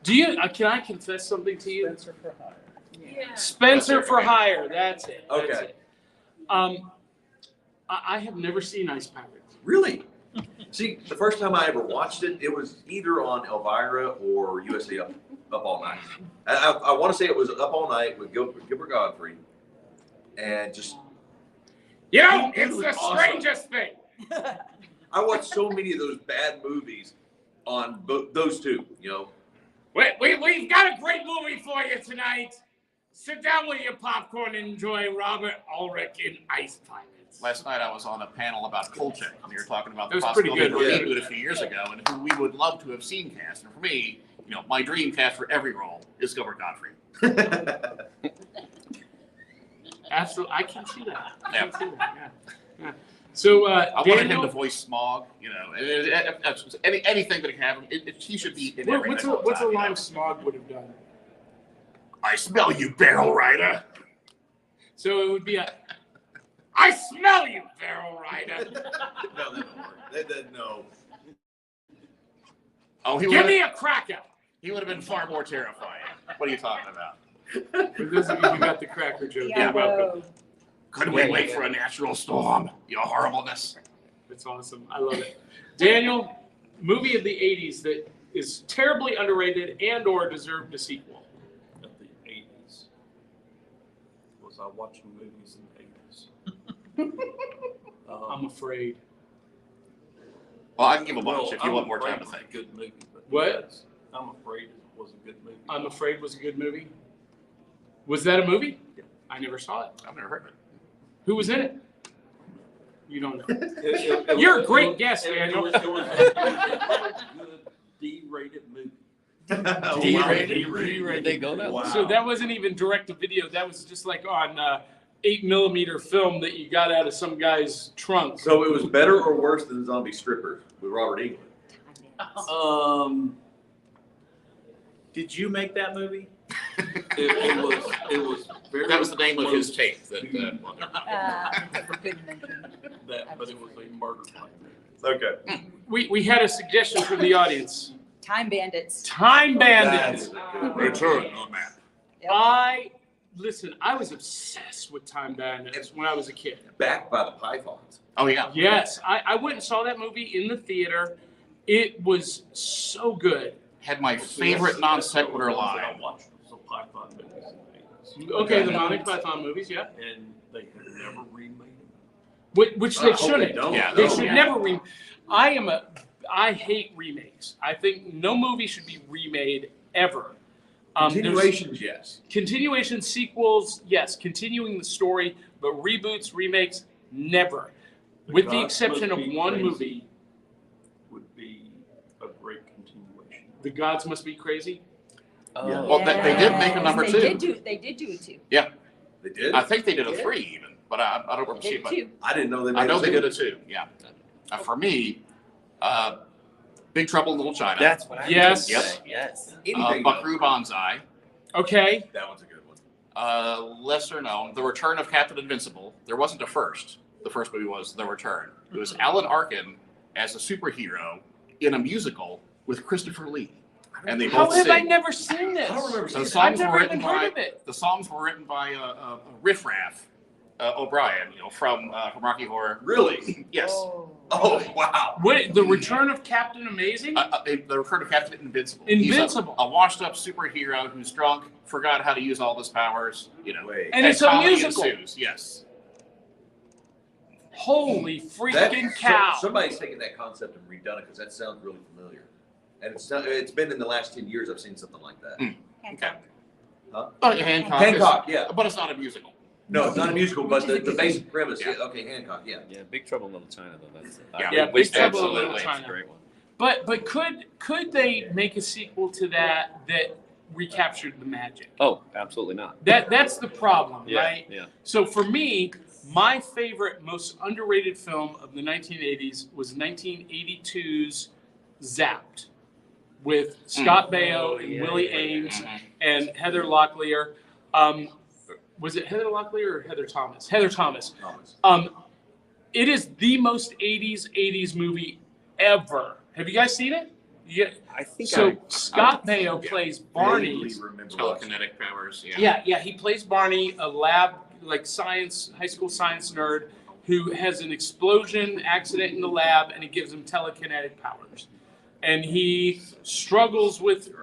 Do you? Can I confess something to you? Spencer for hire. Yeah. Spencer for hire. That's it. That's Okay. it. I have never seen Ice Pirates. Really? See, the first time I ever watched it, it was either on Elvira or USA Up All Night. I want to say it was Up All Night with Gilbert Godfrey, and just It's was the awesome. strangest thing. I watched so many of those bad movies on those two. We've got a great movie for you tonight. Sit down with your popcorn and enjoy Robert Ulrich in Ice Pirates. Last night I was on a panel about Kolchak, and we were talking about That the was pretty possibility of a good, reboot a few years ago, and who we would love to have seen cast. And for me, my dream cast for every role is Gilbert Godfrey. Absolutely, I can see that. I Yeah. can see that. Yeah. So I wanted him Daniel, to voice Smog. Anything that can happen, he should be in everything. what's all the a time, line Smog would have done? I smell you, barrel rider. So it would be I smell you, Barrel Rider. No, that don't work. No. Oh, Give me a cracker. he would have been far more terrifying. What are you talking about? For those of you who got the cracker joke, Yeah, you're welcome. Couldn't we wait for a natural storm? Your horribleness. It's awesome. I love it. Daniel, movie of the 80s that is terribly underrated and or deserved a sequel. At the 80s. Was I watching movies in the 80s? I'm afraid. Well, I can give a bunch Well, if you I'm want more Afraid time to was a think. Good movie. But What? yes, I'm Afraid it was a good movie. I'm Afraid was a good movie. Was that a movie? Yeah. I never saw it. I've never heard of it. Who was in it? You don't know. It You're a was- great it was- guest, it Daniel. was a good D-rated movie. D-rated. They go now. Wow. So that wasn't even direct to video. That was just like on 8mm film that you got out of some guy's trunk. So it was better or worse than Zombie Strippers with Robert Englund? Did you make that movie? It was very. That was the name of his close tape. That, Good mention. but it was a murder type movie. Okay. We had a suggestion from the audience. Time Bandits. Time Bandits. Return on map. Yep. I was obsessed with Time Bandits when I was a kid. Backed by the Pythons. Oh, yeah. Yes, I went and saw that movie in the theater. It was so good. Had my favorite non sequitur I line. watched some Python movies in the 80s. Okay, the Monty Python movies, yeah. And they had never remade them. Which I they hope they shouldn't. don't. Yeah, They no. should never I hate remakes. I think no movie should be remade ever. There's- Continuations, yes. Continuation sequels, yes. Continuing the story, but reboots, remakes, never. With the God exception of Must Be one Crazy movie, would be a great continuation. The Gods Must Be Crazy. Oh. Well, they did make a Yes, number they two. They did do it too. They did? I think they did a Yeah. 3 even, but I don't remember They seeing did it. two. I didn't know they made I know a they did sequel. a 2, yeah. For me, Big Trouble in Little China. That's what I was Yes. gonna say. Yes. Anything. Buckaroo Banzai. Okay. That one's a good one. Lesser known, The Return of Captain Invincible. There wasn't a first. The first movie was The Return. It was Alan Arkin as a superhero in a musical with Christopher Lee. I and they How both have I sing. never seen this? I don't remember The seeing it. I've songs were never written even heard by of it. the songs were written by Riff Raff O'Brien, from Rocky Horror. Really? Yes. Oh, wow. Wait, the Return of Captain Amazing? They refer to Captain Invincible. Invincible. He's a washed-up superhero who's drunk, forgot how to use all his powers. Wait. And it's a comedy musical. ensues. Yes. Holy freaking cow! Somebody's taken that concept and redone it because that sounds really familiar. And it's been in the last 10 years I've seen something like that. Hancock. Oh, yeah, Hancock. Hancock, yeah. But it's not a musical. No, it's not a musical, but the basic premise. Yeah. Yeah. Okay, Hancock, yeah. Yeah, Big Trouble in Little China though. That's Yeah, Big Trouble in absolutely. Little China. That's a great one. But could they make a sequel to that recaptured the magic? Oh, absolutely not. That's the problem, Yeah, right? yeah. So for me, my favorite, most underrated film of the 1980s was 1982's Zapped with Scott Baio and Willie Ames and Heather Locklear. Was it Heather Locklear or Heather Thomas? Heather Thomas. It is the most 80s movie ever. Have you guys seen it? Yeah. I think So Scott Baio yeah. plays Barney. Vaguely remember watching it. Telekinetic powers. Yeah. Yeah, he plays Barney, a lab, like high school science nerd who has an explosion accident in the lab and it gives him telekinetic powers. And he struggles with,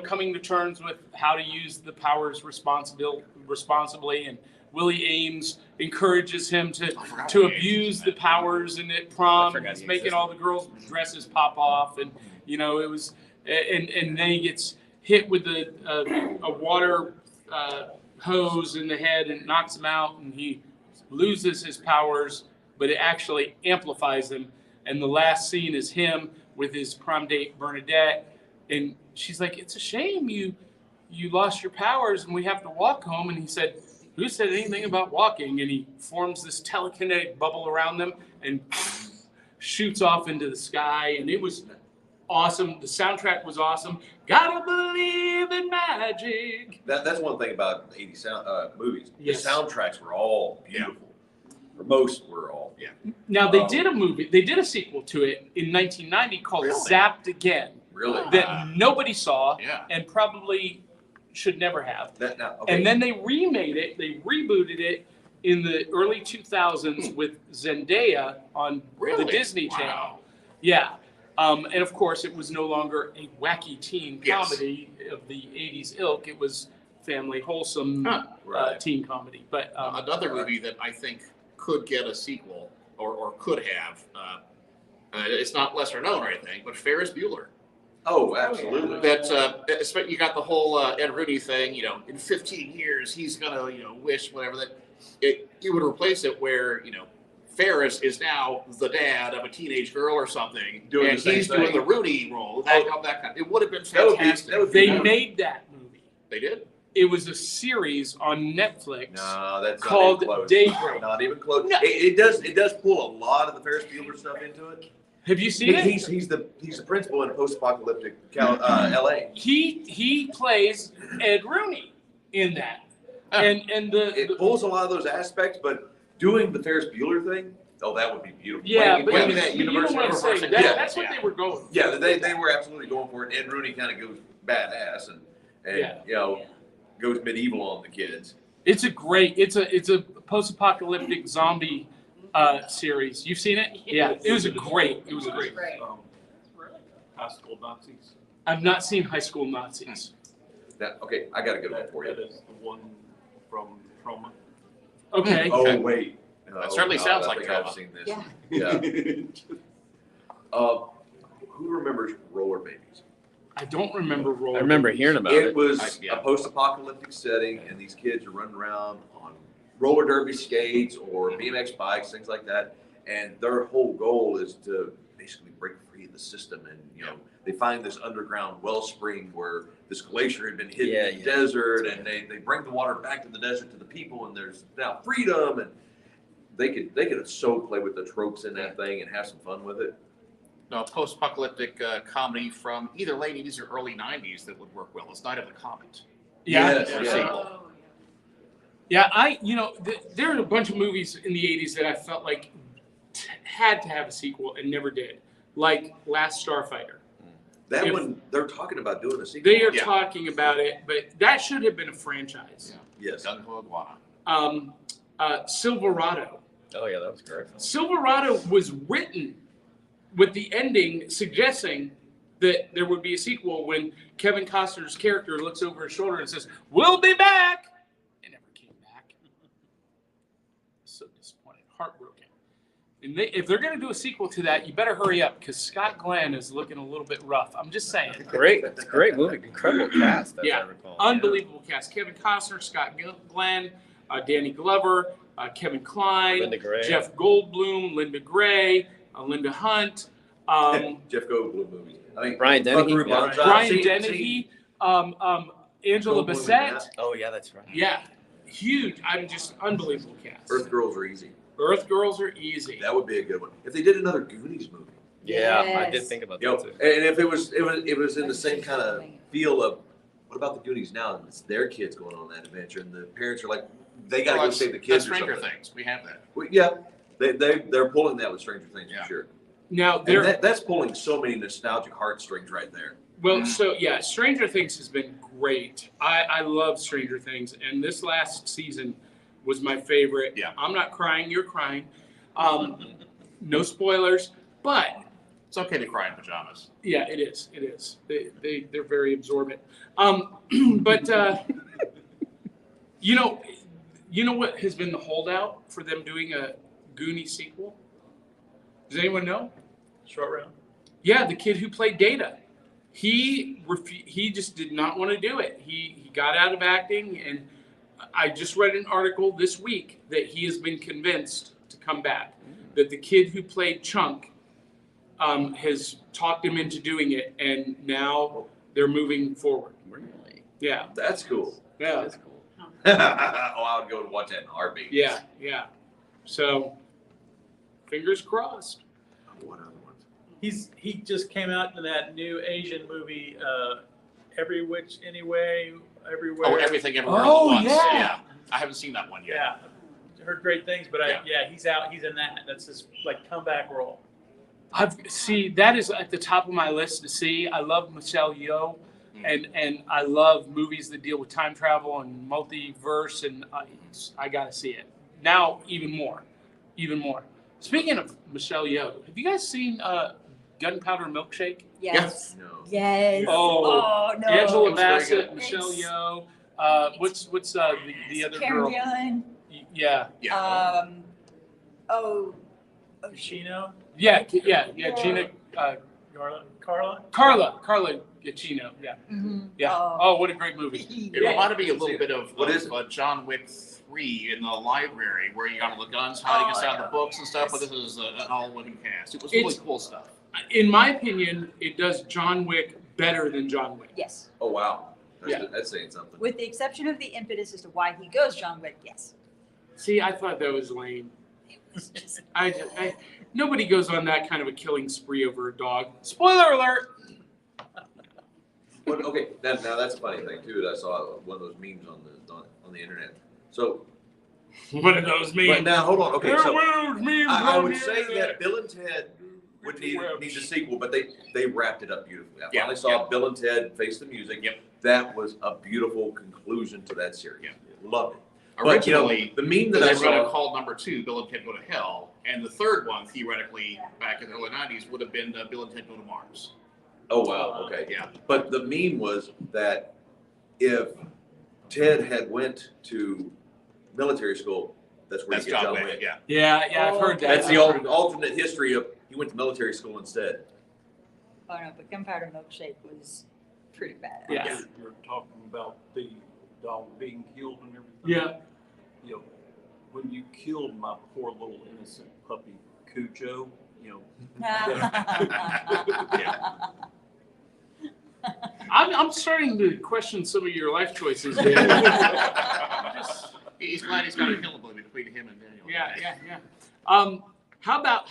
coming to terms with how to use the powers responsibly. And Willie Ames encourages him to abuse the powers, and at prom he's making all the girls' dresses pop off, and it was, and then he gets hit with a water hose in the head and knocks him out, and he loses his powers, but it actually amplifies them. And the last scene is him with his prom date Bernadette, and she's like, "It's a shame you lost your powers and we have to walk home." And he said, "Who said anything about walking?" And he forms this telekinetic bubble around them and shoots off into the sky. And it was awesome. The soundtrack was awesome. Gotta believe in magic. That's one thing about 80s movies. Yes. The soundtracks were all beautiful. Or most were all. Yeah. Now they did a sequel to it in 1990 called Really? Zapped Again Really? that nobody saw Yeah. and probably should never have. Okay. And then they remade it, they rebooted it in the early 2000s with Zendaya on Really? the Disney Channel. Wow. Yeah. And of course, it was no longer a wacky teen Yes. comedy of the 80s ilk. It was family, wholesome Right. teen comedy. But Another movie that I think could get a sequel or could have, it's not lesser known or anything, but Ferris Bueller. Oh, absolutely. That you got the whole Ed Rooney thing. In 15 years he's gonna wish whatever that. You would replace it where Ferris is now the dad of a teenage girl or something, Doing and the same he's thing. doing the Rooney role. That kind. It would have been That would be- fantastic. that would be- they made that movie. They did. It was a series on Netflix. No, that's Called not even close. Daybreak. Not even close. No. It does pull a lot of the Ferris Bueller stuff into it. Have you seen it? He's the principal in post-apocalyptic LA. He plays Ed Rooney in that, and It pulls a lot of those aspects, but doing the Ferris Bueller thing, that would be beautiful. yeah, but Bring you, that you universe know what I'm universe saying. in. Yeah. That's what they were going for. Yeah, they were absolutely going for it. Ed Rooney kind of goes badass and goes medieval on the kids. It's a post-apocalyptic zombie series. You've seen it? Yeah, it was great. Great. High School Nazis. I've not seen High School Nazis. Okay, I got a good one for That you. is the one from Trauma. Okay. Oh wait, That certainly sounds I like think I've Trauma. seen this. Yeah. Yeah. Who remembers Roller Babies? I don't remember Roller. I remember hearing about it. It was Yeah. a post-apocalyptic setting, and these kids are running around on roller derby skates or BMX bikes, things like that. And their whole goal is to basically break free of the system. And they find this underground wellspring where this glacier had been hidden in the desert, and they bring the water back to the desert to the people, and there's now freedom. And they could so play with the tropes in that thing and have some fun with it. No, post-apocalyptic comedy from either late 80s or early 90s that would work well. It's Night of the Comet. Yeah. Yes, Or yeah. sequel. Yeah, there are a bunch of movies in the 80s that I felt like had to have a sequel and never did, like Last Starfighter. That If- one, they're talking about doing a sequel. They are Yeah. talking about it, but that should have been a franchise. Yes. Gun Ho Iguana. Silverado. Oh yeah, that was great. Silverado was written with the ending suggesting that there would be a sequel when Kevin Costner's character looks over his shoulder and says, "We'll be back." It never came back. So disappointed, heartbroken. And if they're going to do a sequel to that, you better hurry up because Scott Glenn is looking a little bit rough. I'm just saying. Great, it's a great movie. Incredible cast, as Yeah. I recall. Unbelievable cast. Kevin Costner, Scott Glenn, Danny Glover, Kevin Kline, Linda Gray. Jeff Goldblum, Linda Gray, Linda Hunt, Jeff Goldblum movies. I mean, Brian Dennehy. Buckaroo Yeah. Banzai. Brian See- Dennehy, Angela Goldblum in Bassett. that. Oh yeah, that's right. Yeah, huge. I'm just unbelievable cast. Earth Girls Are Easy. Earth Girls are easy. That would be a good one. If they did another Goonies movie, Yeah, I did Yes. think about you know, that too. and if it was in the same kind of feel of what about the Goonies now? It's their kids going on that adventure, and the parents are like, they got to go save the kids or Stranger something. Things. We have that. Well, yeah, they're pulling that with Stranger Things Yeah. for sure. Now And there. that's pulling so many nostalgic heartstrings right there. Well, so yeah, Stranger Things has been great. I love Stranger Things, and this last season was my favorite. Yeah. I'm not crying. You're crying. No spoilers, but It's okay to cry in pajamas. yeah, it is. It is. They're very absorbent. But you know what has been the holdout for them doing a Goonie sequel? Does anyone know? Short round. Yeah, the kid who played Data. He just did not want to do it. He got out of acting, and I just read an article this week that he has been convinced to come back. That the kid who played Chunk has talked him into doing it, and now they're moving forward. Really? Yeah, That's cool. yeah, That's cool. Oh, I would go and watch that in a heartbeat. yeah, yeah. So, fingers crossed. What other ones? He just came out in that new Asian movie, Every Which Anyway, Everywhere. Oh, Everything Everywhere Oh, All at Once. yeah. I haven't seen that one yet. Yeah, heard great things, but Yeah. he's out. He's in that. That's his like comeback role. That is at the top of my list to see. I love Michelle Yeoh, and I love movies that deal with time travel and multiverse, and I got to see it now even more. Speaking of Michelle Yeoh, have you guys seen Gunpowder Milkshake? Yes. No. Yes. Oh, no. Angela It was very Bassett, good. Michelle It's- Yeoh. What's the other Karen girl? Gillan. Yeah, Yeah. Oh. Chino, yeah. Gina, Carla Giacchino. Yeah, Mhm. yeah. Oh. Oh, what a great movie. It reminded me a little bit of, What is John Wick 3 in the library, where you got all the guns hiding inside the books and stuff, but this is an all-women cast. It was really It's- cool stuff. In my opinion, it does John Wick better than John Wick. Yes. Oh wow. Yeah. That's saying something. With the exception of the impetus as to why he goes John Wick, yes. See, I thought that was lame. It was just Nobody goes on that kind of a killing spree over a dog. Spoiler alert. But, okay, now that's a funny thing too. That I saw one of those memes on the internet. So, One of those but memes. now hold on. Okay, There so were memes I on would the say internet. that Bill and Ted would need a sequel, but they wrapped it up beautifully. I Yeah, finally saw Bill and Ted Face the Music. Yep. That was a beautiful conclusion to that series. Yeah. Loved it. But, you know, Originally, the meme that they I were going to saw. call number 2 Bill and Ted Go to Hell, and the third one, theoretically, back in the early 90s, would have been Bill and Ted Go to Mars. Oh wow. Okay. Yeah. But the meme was that if Ted had went to military school, that's where That's you get John John Wick, Wick. yeah. Yeah, I've heard that. That's the I've heard that. alternate history of he went to military school instead. oh no, but Gunpowder Milkshake was pretty bad. Yeah. You're talking about the dog being killed and everything. Yeah. You know, when you killed my poor little innocent puppy Cujo, you know, I'm starting to question some of your life choices, Dan. He's glad he's got a hillbilly between him and Daniel. Yeah. How about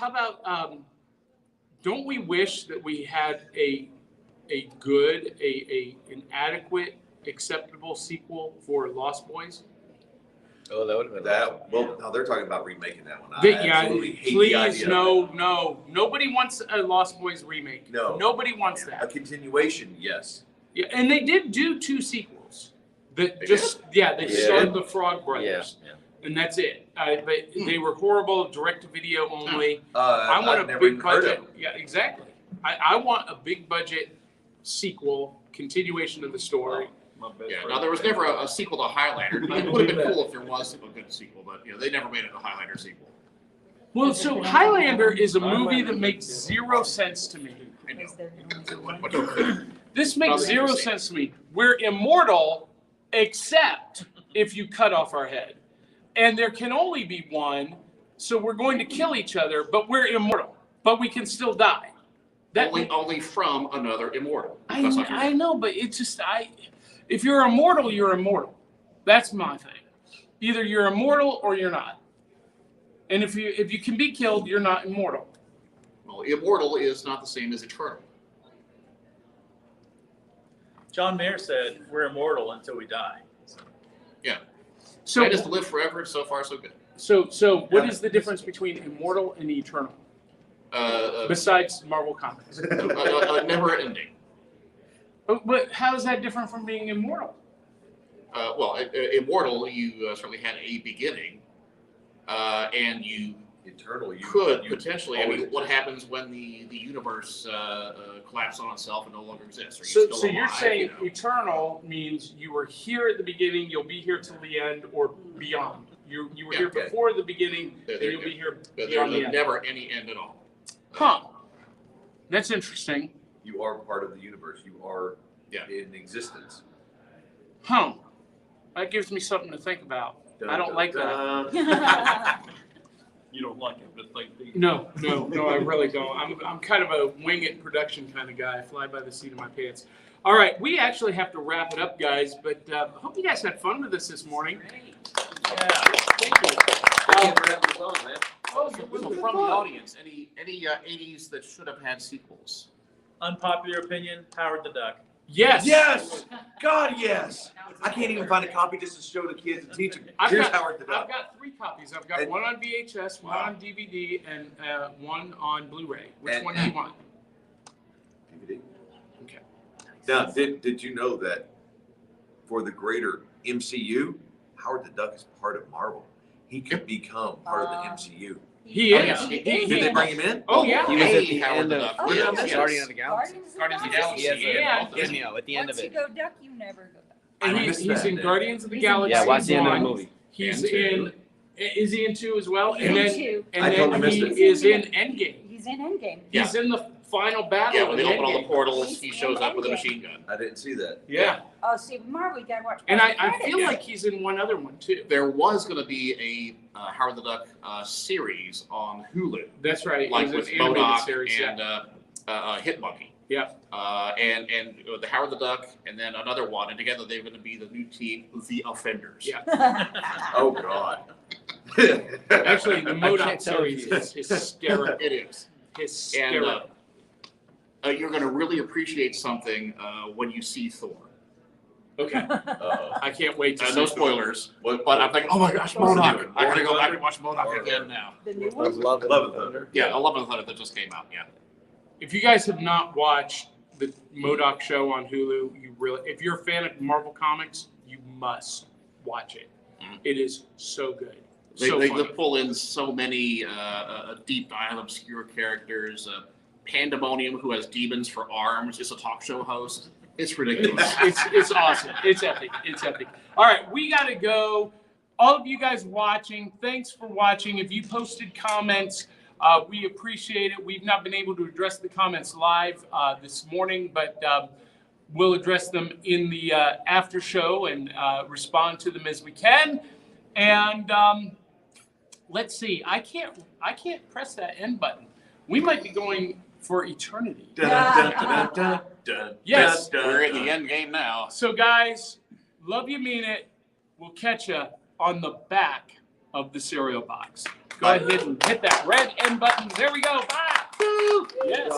don't we wish that we had an adequate, acceptable sequel for Lost Boys? Oh, that would have been That, well, no, they're talking about remaking that one. I Yeah, absolutely hate the please, idea of no. Nobody wants a Lost Boys remake. No. Nobody wants that. A that. continuation, yes. Yeah, and they did do 2 sequels. That They just they Yeah. started the Frog Yeah. Brothers, and that's it. But they were horrible, direct to video only. I want I've a never big even heard budget. of them. Yeah, exactly. I want a big budget sequel, continuation of the story. My best Yeah, friend. now there was never a sequel to Highlander. It would have been cool if there was a good sequel, but they never made it a Highlander sequel. Well, so Highlander is a movie that makes 0 sense to me. I know. Is there only one? What- This makes Nothing 0 to say. sense to me. We're immortal, except if you cut off our head. And there can only be one, so we're going to kill each other, but we're immortal. But we can still die. That only from another immortal. That's not I know, but it's just if you're immortal, you're immortal. That's my thing. Either you're immortal or you're not. And if you can be killed, you're not immortal. Well, immortal is not the same as eternal. John Mayer said, we're immortal until we die. So I just live forever. So far, so good. so what is the difference between immortal and eternal besides Marvel Comics? Never ending. But how is that different from being immortal? Immortal, you certainly had a beginning, and you Eternal, you could you potentially. I always mean, what happens when the universe collapses on itself and no longer exists? Are you So still you're alive, saying you know? eternal means you were here at the beginning, you'll be here till the end, or beyond. You were here Yeah. before the beginning, There and you you'll go. be here There's beyond the end. never any end at all. Huh. That's interesting. You are part of the universe. You are Yeah. in existence. Huh. That gives me something to think about. I don't like that. You don't like it, but like the. No, I really don't. I'm kind of a wing it production kind of guy. I fly by the seat of my pants. All right, we actually have to wrap it up, guys. But hope you guys had fun with us this morning. Yeah. Thank you. From the audience, any 80s that should have had sequels? Unpopular opinion, Howard the Duck. Yes. Yes! God, yes! I can't even find a copy just to show the kids and teach them. Here's Howard the I've Duck. got 3 copies. I've got And- one on VHS, one Wow. on DVD, and one on Blu-ray. Which And- one do you want? DVD. Okay. Now, did you know that for the greater MCU, Howard the Duck is part of Marvel? He could become part of the MCU. He Oh, is. yeah. Did they bring him in? Oh yeah. He was at Hey, the Howard end the of Duck. Oh, Yes, yeah. yes. Guardian of the Galaxy. Guardians of the He Galaxy. has a Yeah. cameo at the end Once of you it. go duck, you never go back. And I missed he's that in then. Guardians of the He's in- Galaxy. Yeah, watch the end of the 1. movie. He's And 2. Is he in 2 as well? He's And in then 2. and I then totally missed he it. is in Endgame. He's in Endgame. He's in the final battle. Yeah, when they in open all the Endgame. portals, he shows up with a machine gun. I didn't see that. Yeah. Oh, see, Marvel, you gotta watch. And past the I feel credits. like he's in one other one too. There was going to be a Howard the Duck series on Hulu, That's right. like it with was an animated MODOK series. and Hit Monkey. Yeah. And the Howard the Duck, and then another one, and together they're going to be the new team, the Offenders. Yeah. Oh, God. Actually, the I MODOK can't tell if series is hysterical. It is. And Hysterical. you're going to really appreciate something when you see Thor. Okay. I can't wait to see No it. spoilers, What? but I'm thinking, oh my gosh, What's the MODOK. difference? I got to go back and watch Or- MODOK again now. The new I one. love it. Love it. Yeah, 11th that just came out, yeah. If you guys have not watched the MODOK show on Hulu, if you're a fan of Marvel Comics, you must watch it. Mhm. It is so good. They So funny. pull in so many deep dive, obscure characters. Pandemonium, who has demons for arms, is a talk show host. It's ridiculous. It's awesome. It's epic. It's epic. All right, we got to go. All of you guys watching, thanks for watching. If you posted comments, we appreciate it. We've not been able to address the comments live this morning, but we'll address them in the after show and respond to them as we can. And let's see. I can't press that end button. We might be going for eternity. Yes. We're in the end game now. So guys, love you, mean it. We'll catch you on the back of the cereal box. Go ahead and hit that red end button. There we go. Bye. Yes.